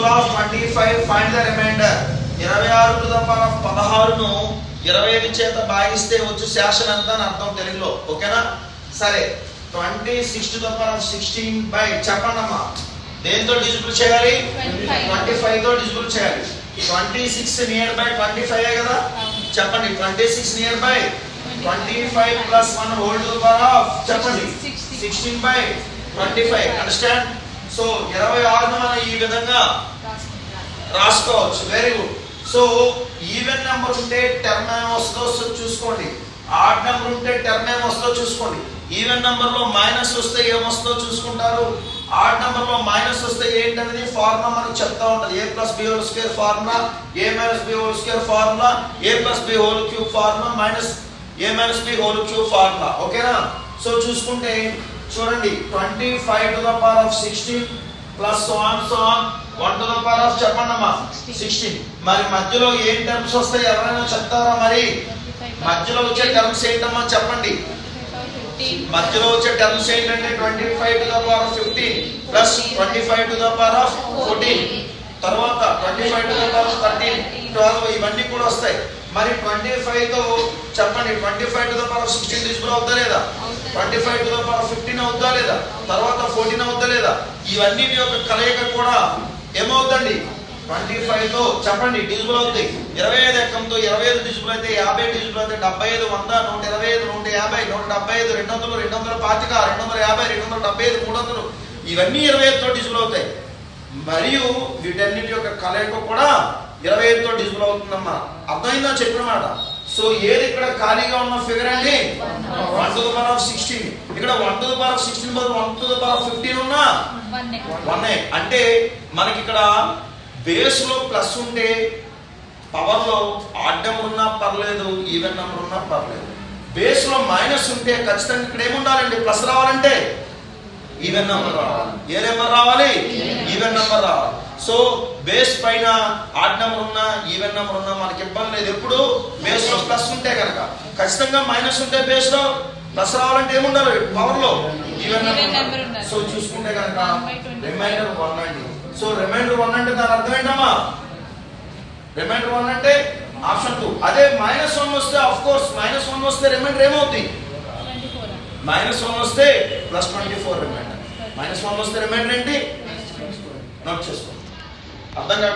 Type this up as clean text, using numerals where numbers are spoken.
Divisible of 25 find the remainder. 26 to the power of 16ను 25 చేత భాగిస్తే వచ్చే శేషం ఎంత అని అర్థం తెలుగులో. ఓకేనా? సరే, 26 to the power of 16 by చెప్పండి అమ్మా, దేంతో డివిజిబుల్ చేయాలి? 25 తో డివిజిబుల్ చేయాలి. 26 నియర్ బై 25 కదా, చెప్పండి. 26 near by 25 plus 1 whole to the power of చెప్పండి 16 బై 25. అండర్స్టాండ్? సో 26ను మనం ఈ విధంగా రాసుకోవచ్చు. Very good. So even number ఉంటే టర్మ్ ఏం వస్తుందో చూసుకోండి, ఆడ్ నెంబర్ ఉంటే టర్మ్ ఏం వస్తుందో చూసుకోండి. ఈవెన్ నెంబర్ లో మైనస్ వస్తే ఏమొస్తుందో చూసుకుంటారు, ఆడ్ నెంబర్ లో మైనస్ వస్తే ఏంటనేది ఫార్ములా మనకు చెప్తా ఉంటది. a plus b whole square formula, a minus b whole square formula, a plus b whole cube formula, minus a minus b whole cube formula. ఓకేనా? సో చూసుకుంటే చూడండి, 25 to the power of 16 plus so on 1 to the power of చెప్పండి అమ్మా 16. మరి మధ్యలో ఏం terms వస్తాయి ఎవరైనా చెప్తారా? మరి మధ్యలో వచ్చే టర్మ్స్ ఏంటమ్మా చెప్పండి. మధ్యలో వచ్చే టర్మ్స్ ఏంటంటే 25 to the power of 15 plus 25 to the power of 14, తర్వాత 25 టు ద పవర్ ఆఫ్ 13, 12 ఇవన్నీ కూడా వస్తాయి. మరి 25 తో చెప్పండి 25 to the power of 16 divisible అవుతా లేదా? 25 టు ద పవర్ ఆఫ్ 15 అవుతా లేదా? తర్వాత 14 అవుతా లేదా? ఇవన్నీ యొక్క కలయిక కూడా ఏమవుతుంది? 25 తో చెప్పండి డివిజిబుల్ అవుతాయి. 25 ఎక్కంతో 25 డివిజిబుల్ అయితే 50 డివిజిబుల్ అయితే 75, 100, 125, 150, 175, 200, 225, 250, 275, 300 ఇవన్నీ 25 తో డివిజిబుల్ అవుతాయి. మరియు వీటన్నిటి యొక్క కలయిక కూడా 25 తో డివిజిబుల్ అవుతుందమ్మా. అర్థమైందా చెప్పిన మాట? సో ఏది ఇక్కడ ఖాళీగా ఉన్న ఫిగర్ అండి 1 టు ద పవర్ ఆఫ్ 16. ఇక్కడ 1 టు ద పవర్ ఆఫ్ 16 బదులు 1 టు ద పవర్ ఆఫ్ 15 ఉన్నా 1 అంటే మనకి ఇక్కడ బేస్ లో ప్లస్ ఉంటే పవర్ లో ఆడ్ నెంబర్ ఉన్నా పర్లేదు, ఈవెన్ నెంబర్ ఉన్నా పర్లేదు. బేస్ లో మైనస్ ఉంటే ఖచ్చితంగా ఇక్కడ ఏముండాలండి? ప్లస్ రావాలంటే ఈవెన్ నెంబర్ రావాలి. ఏ నెంబర్ రావాలి? ఈవెన్ నెంబర్ రావాలి. సో బేస్ పైన ఆడ్ నెంబర్ ఉన్నా ఈవెన్ నెంబర్ ఉన్నా మనకి ఇబ్బంది లేదు. ఎప్పుడు బేస్ లో ప్లస్ ఉంటే కనుక, ఖచ్చితంగా మైనస్ ఉంటే బేస్ లో ప్లస్ రావాలంటే ఏముండాలి? పవర్ లో ఈవెన్ నెంబర్. సో చూసుకుంటే కనుక రిమైండర్ 1 అండి. సో రిమైండర్ 1 అంటే దాని అర్థం ఏంటమ్మా? రిమైండర్ 1 అంటే ఆప్షన్ 2. అదే -1 వస్తే ఆఫ్ కోర్స్ -1 వస్తే రిమైండర్ ఏమవుతుంది? -1 వస్తే +24 రిమైండర్. -1 వస్తే రిమైండర్ ఏంటి? నోట్ చేసుకోండి. అర్థం కాదు.